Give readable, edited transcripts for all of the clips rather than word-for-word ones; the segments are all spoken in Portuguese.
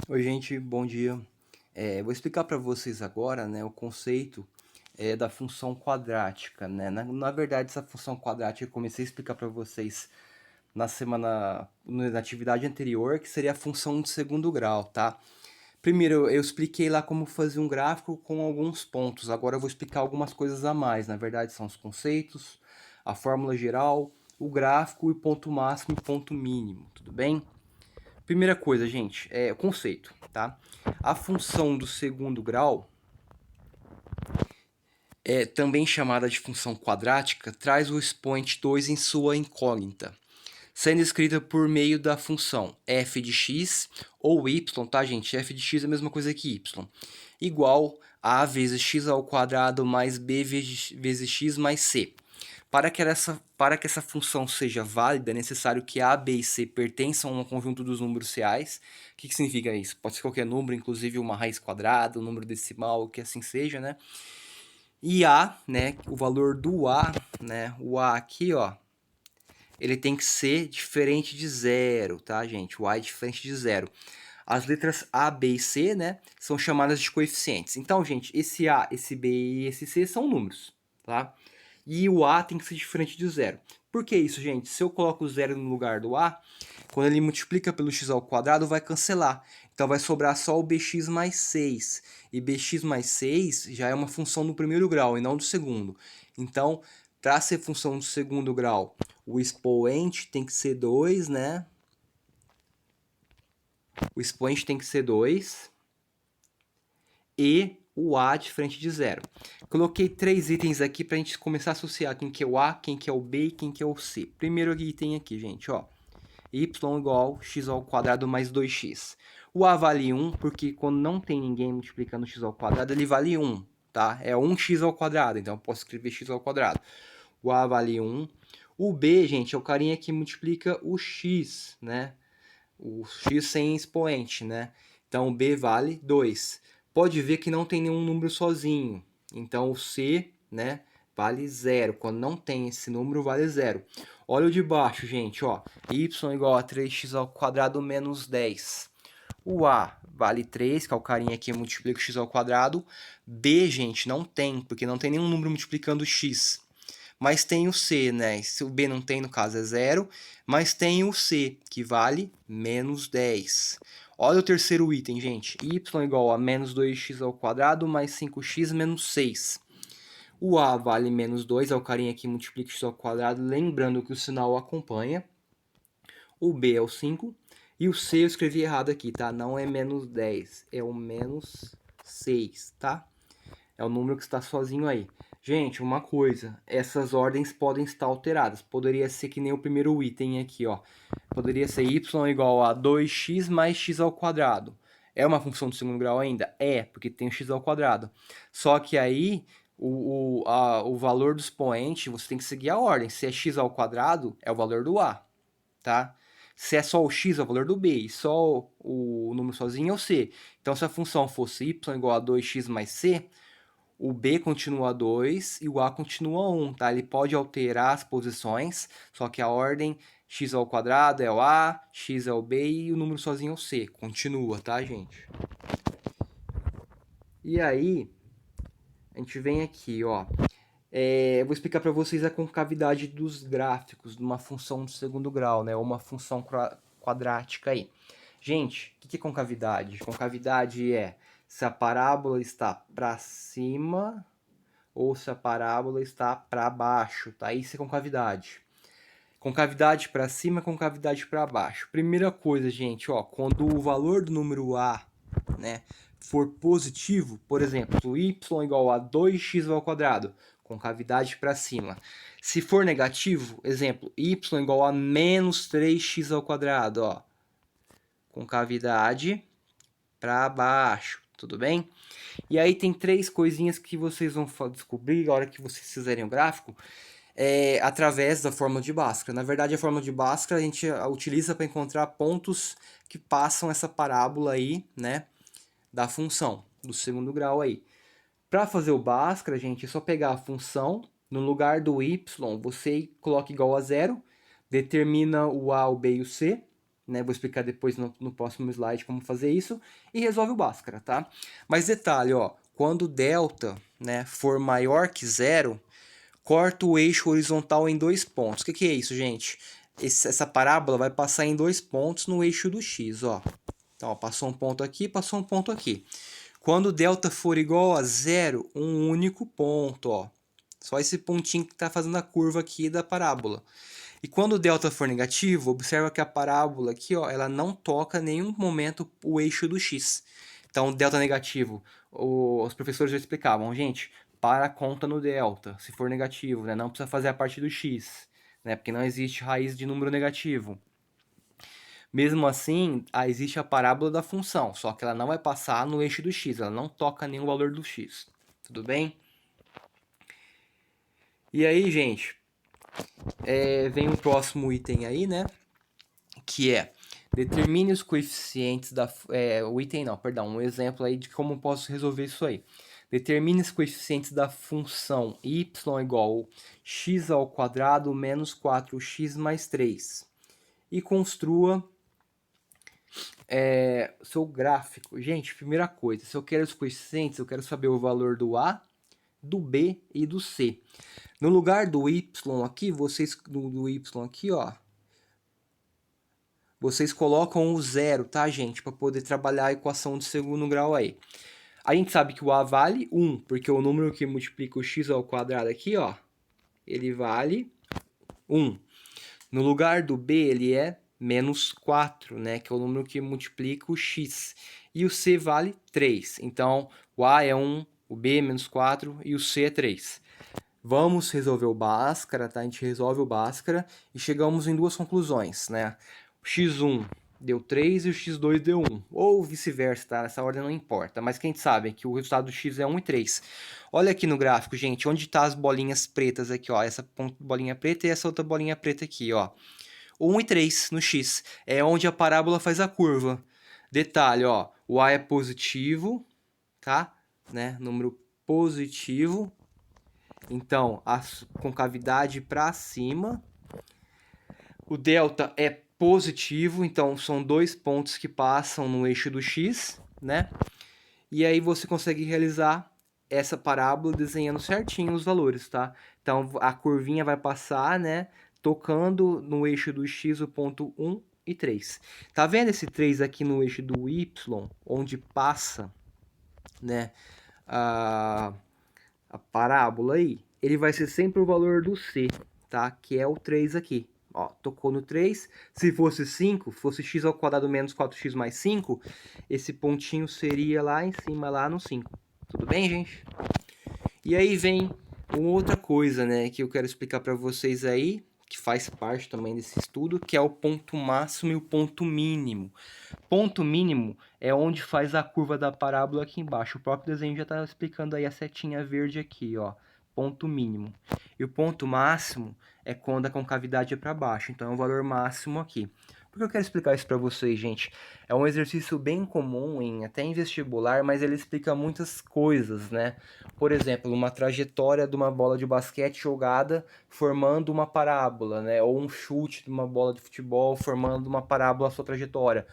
Oi, gente, bom dia. Vou explicar para vocês agora, né, o conceito da função quadrática, né? Na verdade, essa função quadrática eu comecei a explicar para vocês na atividade anterior, que seria a função de segundo grau, tá? Primeiro, eu expliquei lá como fazer um gráfico com alguns pontos. Agora eu vou explicar algumas coisas a mais. Na verdade, são os conceitos, a fórmula geral, o gráfico, e ponto máximo e ponto mínimo, tudo bem? Primeira coisa, gente, é o conceito, tá? A função do segundo grau, também chamada de função quadrática, traz o expoente 2 em sua incógnita, sendo escrita por meio da função f de x ou y, tá, gente? F de x é a mesma coisa que y, igual a vezes x ao quadrado mais b vezes x mais c. Para que essa função seja válida, é necessário que A, B e C pertençam a um conjunto dos números reais. O que significa isso? Pode ser qualquer número, inclusive uma raiz quadrada, um número decimal, o que assim seja, né? E A, né, o valor do A, né, o A aqui, ó, ele tem que ser diferente de zero, tá, gente? O A é diferente de zero. As letras A, B e C, né, são chamadas de coeficientes. Então, gente, esse A, esse B e esse C são números, tá? E o A tem que ser diferente de zero. Por que isso, gente? Se eu coloco o zero no lugar do A, quando ele multiplica pelo x ao quadrado, vai cancelar. Então vai sobrar só o bx mais 6. E bx mais 6 já é uma função do primeiro grau e não do segundo. Então, para ser função do segundo grau, o expoente tem que ser 2, né? O expoente tem que ser 2 e o A diferente de zero. Coloquei 3 itens aqui para a gente começar a associar quem que é o A, quem que é o B e quem que é o C. Primeiro item aqui, gente, ó. Y igual x ao quadrado mais 2x. O A vale 1, porque quando não tem ninguém multiplicando x ao quadrado, ele vale 1, tá? É 1x ao quadrado, então eu posso escrever x ao quadrado. O A vale 1. O B, gente, é o carinha que multiplica o x, né? O x sem expoente, né? Então o B vale 2. Pode ver que não tem nenhum número sozinho. Então o C, né, vale 0. Quando não tem esse número, vale 0. Olha o de baixo, gente, ó. Y igual a 3x ao quadrado menos 10. O A vale 3, que é o carinha que multiplica o x ao quadrado. B, gente, não tem, porque não tem nenhum número multiplicando x. Mas tem o C, né? Se o B não tem, no caso é 0. Mas tem o C, que vale menos 10. Olha o terceiro item, gente. Y igual a menos 2x ao quadrado mais 5x menos 6. O A vale menos 2, é o carinha que multiplica x ao quadrado, lembrando que o sinal acompanha. O B é o 5. E o C eu escrevi errado aqui, tá? Não é menos 10, é o menos 6, tá? É o número que está sozinho aí. Gente, uma coisa, essas ordens podem estar alteradas. Poderia ser que nem o primeiro item aqui, ó. Poderia ser y igual a 2x mais x ao quadrado. É uma função do segundo grau ainda? É, porque tem o x ao quadrado. Só que aí, o valor do expoente, você tem que seguir a ordem. Se é x ao quadrado, é o valor do A, tá? Se é só o x, é o valor do b, e só o número sozinho é o c. Então, se a função fosse y igual a 2x mais c, o b continua 2 e o a continua 1, tá? Ele pode alterar as posições, só que a ordem x ao quadrado é o a, x é o b e o número sozinho é o c. Continua, tá, gente? E aí, a gente vem aqui, ó. Eu vou explicar para vocês a concavidade dos gráficos de uma função de segundo grau, né? Ou uma função quadrática aí. Gente, o que é concavidade? Concavidade é se a parábola está para cima ou se a parábola está para baixo, tá? Isso é concavidade. Concavidade para cima, concavidade para baixo. Primeira coisa, gente, ó, quando o valor do número a, né, for positivo, por exemplo, y igual a 2x ao quadrado, concavidade para cima. Se for negativo, exemplo, y igual a menos 3x ao quadrado, ó, concavidade para baixo, tudo bem? E aí tem três coisinhas que vocês vão descobrir na hora que vocês fizerem o gráfico, através da fórmula de Bhaskara. Na verdade, a fórmula de Bhaskara a gente utiliza para encontrar pontos que passam essa parábola aí, né, da função do segundo grau aí. Para fazer o Bhaskara, gente, é só pegar a função, no lugar do y, você coloca igual a zero, determina o a, o b e o c, né? Vou explicar depois no próximo slide como fazer isso. E resolve o Bhaskara, tá? Mas detalhe, ó. Quando delta, né, for maior que zero, corta o eixo horizontal em 2 pontos. O que é isso, gente? Essa parábola vai passar em 2 pontos no eixo do x, ó. Então, ó, passou um ponto aqui, passou um ponto aqui. Quando delta for igual a zero, um único ponto, ó. Só esse pontinho que está fazendo a curva aqui da parábola. E quando o delta for negativo, observa que a parábola aqui, ó, ela não toca em nenhum momento o eixo do x. Então, delta negativo, os professores já explicavam, gente, para a conta no delta, se for negativo, né? Não precisa fazer a parte do x, né? Porque não existe raiz de número negativo. Mesmo assim, existe a parábola da função, só que ela não vai passar no eixo do x, ela não toca nenhum valor do x. Tudo bem? E aí, gente, vem o próximo item aí, né? Que é determine os coeficientes da... o item não, perdão, um exemplo aí de como eu posso resolver isso aí. Determine os coeficientes da função y igual x ao quadrado menos 4x mais 3. E construa seu gráfico. Gente, primeira coisa, se eu quero os coeficientes, eu quero saber o valor do A, do B e do C. No lugar do y aqui, do y aqui, ó, vocês colocam o zero, tá, gente? Para poder trabalhar a equação de segundo grau aí. A gente sabe que o A vale 1, porque o número que multiplica o x ao quadrado aqui, ó, ele vale 1. No lugar do B, ele é menos 4, né? Que é o número que multiplica o x. E o C vale 3. Então, o A é 1, o B é menos 4 e o C é 3. Vamos resolver o Bhaskara, tá? A gente resolve o Bhaskara e chegamos em duas conclusões, né? O x1 deu 3 e o x2 deu 1. Ou vice-versa, tá? Essa ordem não importa. Mas quem sabe que o resultado do x é 1 e 3. Olha aqui no gráfico, gente, onde tá as bolinhas pretas aqui, ó. Essa bolinha preta e essa outra bolinha preta aqui, ó. 1 e 3 no x. É onde a parábola faz a curva. Detalhe, ó. O A é positivo, tá? Né? Número positivo. Então, a concavidade para cima. O delta é positivo, então são 2 pontos que passam no eixo do x, né? E aí você consegue realizar essa parábola desenhando certinho os valores, tá? Então, a curvinha vai passar, né? Tocando no eixo do x o ponto 1 e 3. Tá vendo esse 3 aqui no eixo do y, onde passa, né? A parábola aí, ele vai ser sempre o valor do C, tá? Que é o 3 aqui. Ó, tocou no 3. Se fosse 5, fosse x ao quadrado menos 4x mais 5, esse pontinho seria lá em cima, lá no 5. Tudo bem, gente? E aí vem uma outra coisa, né, que eu quero explicar para vocês aí, que faz parte também desse estudo, que é o ponto máximo e o ponto mínimo. Ponto mínimo é onde faz a curva da parábola aqui embaixo. O próprio desenho já está explicando aí a setinha verde aqui, ó. Ponto mínimo. E o ponto máximo é quando a concavidade é para baixo. Então é o valor máximo aqui. Por que eu quero explicar isso para vocês, gente? É um exercício bem comum, até em vestibular, mas ele explica muitas coisas, né? Por exemplo, uma trajetória de uma bola de basquete jogada formando uma parábola, né? Ou um chute de uma bola de futebol formando uma parábola a sua trajetória.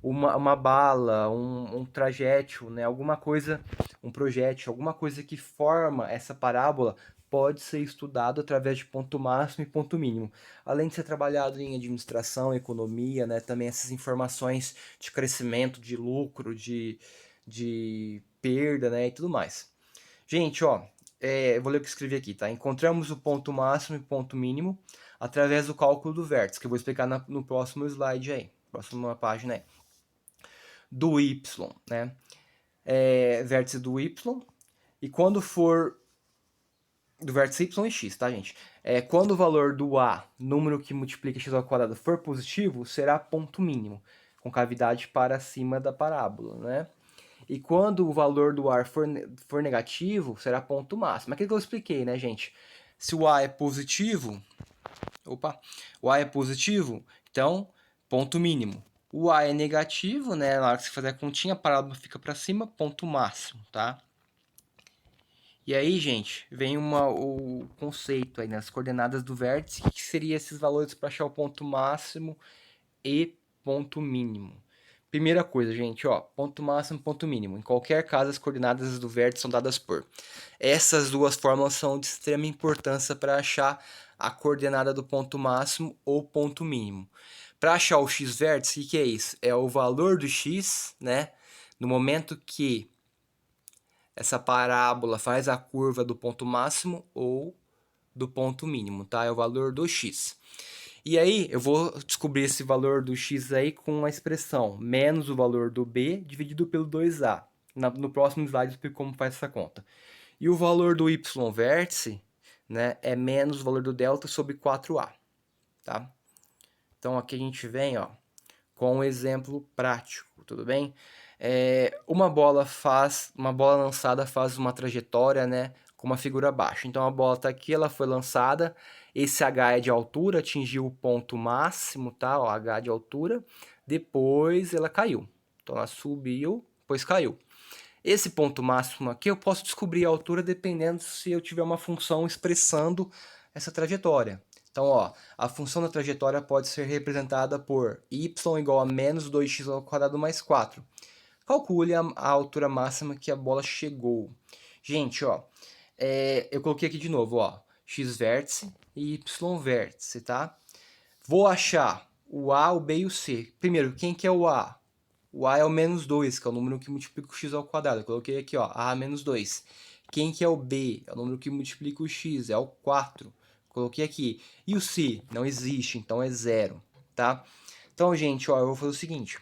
Uma bala, um trajétil, né? Alguma coisa, um projétil, alguma coisa que forma essa parábola pode ser estudado através de ponto máximo e ponto mínimo. Além de ser trabalhado em administração, economia, né? Também essas informações de crescimento, de lucro, de perda, né? E tudo mais. Gente, ó, vou ler o que escrevi aqui, tá? Encontramos o ponto máximo e ponto mínimo através do cálculo do vértice, que eu vou explicar no próximo slide aí, próxima página aí. Do y, né? Vértice do y. E quando for do vértice y e x, tá, gente? Quando o valor do a, número que multiplica x ao quadrado, for positivo, será ponto mínimo, com cavidade para cima da parábola, né? E quando o valor do ar for negativo, será ponto máximo. Aquilo que eu expliquei, né, gente? Se o A é positivo, o A é positivo, então ponto mínimo. O A é negativo, né? Na hora que você fazer a continha, a parábola fica para cima, ponto máximo, tá? E aí, gente, vem o conceito aí, nas coordenadas do vértice, que seria esses valores para achar o ponto máximo e ponto mínimo. Primeira coisa, gente, ó, ponto máximo, ponto mínimo. Em qualquer caso, as coordenadas do vértice são dadas por. Essas duas fórmulas são de extrema importância para achar a coordenada do ponto máximo ou ponto mínimo. Para achar o x-vértice, o que é isso? É o valor do x, né? No momento que essa parábola faz a curva do ponto máximo ou do ponto mínimo, tá? É o valor do x. E aí, eu vou descobrir esse valor do x aí com a expressão menos o valor do b dividido pelo 2a. No próximo slide eu explico como faz essa conta. E o valor do y-vértice, né, é menos o valor do delta sobre 4a, tá? Então, aqui a gente vem, ó, com um exemplo prático, tudo bem? Uma bola lançada faz uma trajetória, né, com uma figura baixa. Então a bola está aqui, ela foi lançada, esse h é de altura, atingiu o ponto máximo, tá? Ó, h de altura, depois ela caiu. Então ela subiu, depois caiu. Esse ponto máximo aqui eu posso descobrir a altura dependendo se eu tiver uma função expressando essa trajetória. Então, ó, a função da trajetória pode ser representada por y igual a menos 2x ao quadrado mais 4. Calcule a altura máxima que a bola chegou. Gente, ó, eu coloquei aqui de novo, ó, x-vértice e y-vértice, tá? Vou achar o A, o B e o C. Primeiro, quem que é o A? O A é o menos 2, que é o número que multiplica o x ao quadrado. Eu coloquei aqui, ó, A menos 2. Quem que é o B? É o número que multiplica o x, é o 4. Coloquei aqui. E o C? Não existe, então é 0, tá? Então, gente, ó, eu vou fazer o seguinte.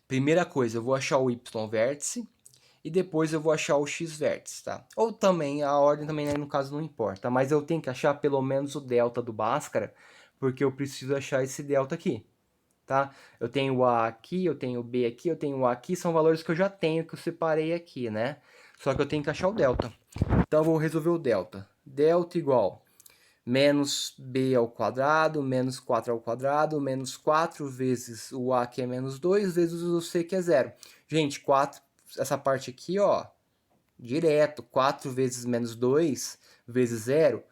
Primeira coisa, eu vou achar o y-vértice e depois eu vou achar o x-vértice, tá? Ou também, a ordem também no caso não importa, mas eu tenho que achar pelo menos o delta do Bhaskara, porque eu preciso achar esse delta aqui, tá? Eu tenho o A aqui, eu tenho o B aqui, eu tenho o A aqui, são valores que eu já tenho, que eu separei aqui, né? Só que eu tenho que achar o delta. Então eu vou resolver o delta. Delta igual menos b ao quadrado, menos 4 ao quadrado, menos 4 vezes o a que é menos 2, vezes o c que é 0. Gente, 4, essa parte aqui, ó, direto, 4 vezes menos 2 vezes 0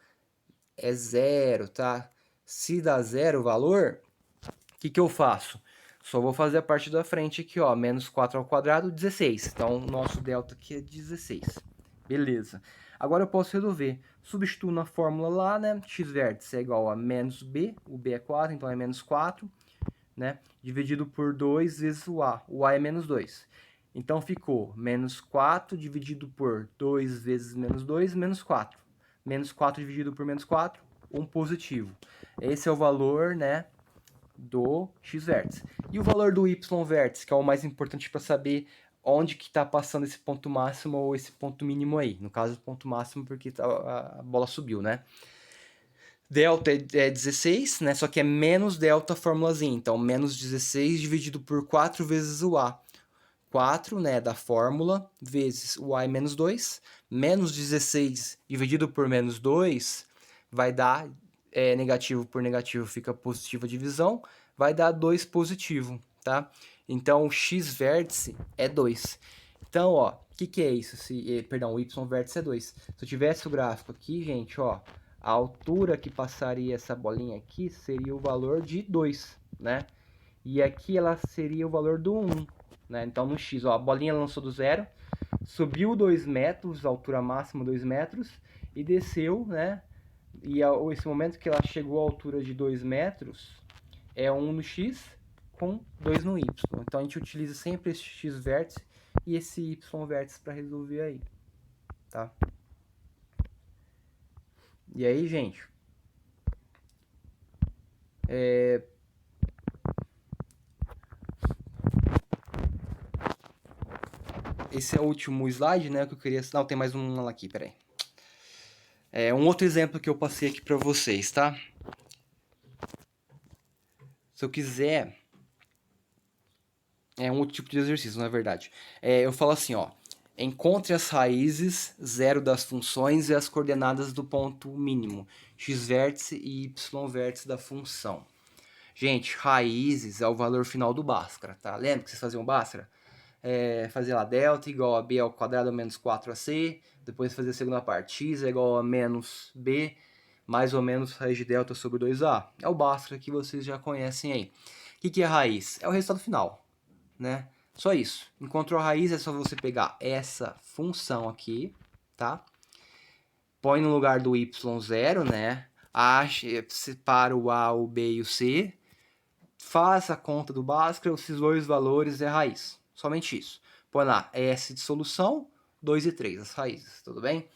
é 0, tá? Se dá 0 o valor, o que eu faço? Só vou fazer a parte da frente aqui, ó, menos 4 ao quadrado, 16. Então, o nosso delta aqui é 16. Beleza. Agora eu posso resolver. Substituo na fórmula lá, né? X-vértice é igual a menos b, o b é 4, então é menos 4, né? Dividido por 2 vezes o a é menos 2. Então ficou menos 4 dividido por 2 vezes menos 2, menos 4. Menos 4 dividido por menos 4, um positivo. Esse é o valor, né, do x-vértice. E o valor do y-vértice, que é o mais importante para saber onde que está passando esse ponto máximo ou esse ponto mínimo aí. No caso, o ponto máximo porque a bola subiu, né? Delta é 16, né? Só que é menos delta formulazinha. Então, menos 16 dividido por 4 vezes o A. 4, né, da fórmula, vezes o A é menos 2. Menos 16 dividido por menos 2 vai dar negativo por negativo, fica positiva a divisão. Vai dar 2 positivo, tá? Então, o x-vértice é 2. Então, ó, o que é isso? Perdão, o y-vértice é 2. Se eu tivesse o gráfico aqui, gente, ó, a altura que passaria essa bolinha aqui seria o valor de 2, né? E aqui ela seria o valor do 1, né? Então, no x, ó, a bolinha lançou do 0, subiu 2 metros, altura máxima 2 metros, e desceu, né? E esse momento que ela chegou à altura de 2 metros é 1 no x com 2 no y. Então, a gente utiliza sempre esse x-vértice e esse y-vértice para resolver aí, tá? E aí, gente, esse é o último slide, né, que eu queria... Não, tem mais um aqui, peraí. Um outro exemplo que eu passei aqui para vocês, tá? Se eu quiser... É um outro tipo de exercício, na verdade. Eu falo assim, ó. Encontre as raízes, zero das funções e as coordenadas do ponto mínimo, x-vértice e y-vértice da função. Gente, raízes é o valor final do Bhaskara, tá? Lembra que vocês faziam Bhaskara? Fazer lá delta igual a b ao quadrado menos 4ac, depois fazer a segunda parte, x é igual a menos b, mais ou menos raiz de delta sobre 2a. É o Bhaskara que vocês já conhecem aí. O que é a raiz? É o resultado final, né? Só isso. Encontrou a raiz, é só você pegar essa função aqui, tá? Põe no lugar do y0, né? Separa o a, o b e o c. Faça a conta do Bhaskara, esses dois valores é a raiz. Somente isso. Põe lá S de solução, 2 e 3, as raízes, tudo bem?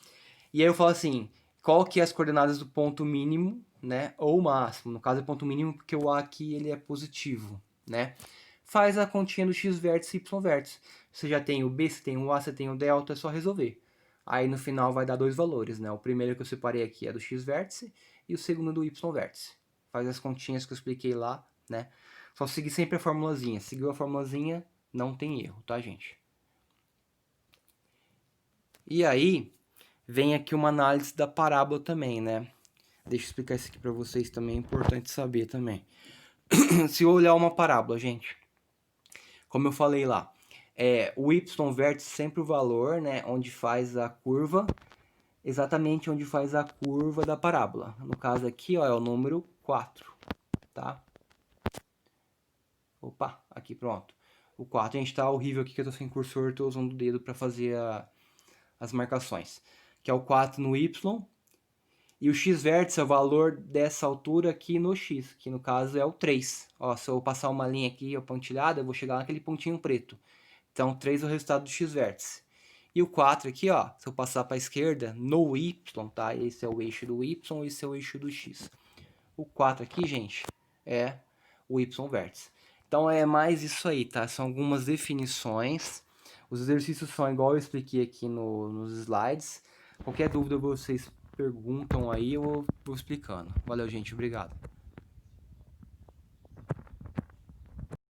E aí eu falo assim, qual que é as coordenadas do ponto mínimo, né? Ou máximo. No caso é ponto mínimo porque o A aqui ele é positivo, né? Faz a continha do x vértice e y vértice. Você já tem o B, você tem o A, você tem o delta, é só resolver. Aí no final vai dar dois valores, né? O primeiro que eu separei aqui é do x vértice e o segundo do y vértice. Faz as continhas que eu expliquei lá, né? Só seguir sempre a formulazinha. Seguiu a formulazinha, não tem erro, tá, gente? E aí, vem aqui uma análise da parábola também, né? Deixa eu explicar isso aqui para vocês também, é importante saber também. Se eu olhar uma parábola, gente, como eu falei lá, o y vértice sempre o valor, né, onde faz a curva, exatamente onde faz a curva da parábola. No caso aqui, ó, é o número 4, tá? Opa, aqui pronto. O 4, gente, tá horrível aqui que eu tô sem cursor, tô usando o dedo para fazer as marcações. Que é o 4 no y, e o x vértice é o valor dessa altura aqui no x, que no caso é o 3. Ó, se eu passar uma linha aqui, pontilhada, eu vou chegar naquele pontinho preto. Então, 3 é o resultado do x vértice. E o 4 aqui, ó, se eu passar para a esquerda, no y, tá? Esse é o eixo do y, esse é o eixo do x. O 4 aqui, gente, é o y vértice. Então, é mais isso aí, tá? São algumas definições. Os exercícios são igual eu expliquei aqui nos slides. Qualquer dúvida vocês perguntam aí, eu vou explicando. Valeu, gente. Obrigado.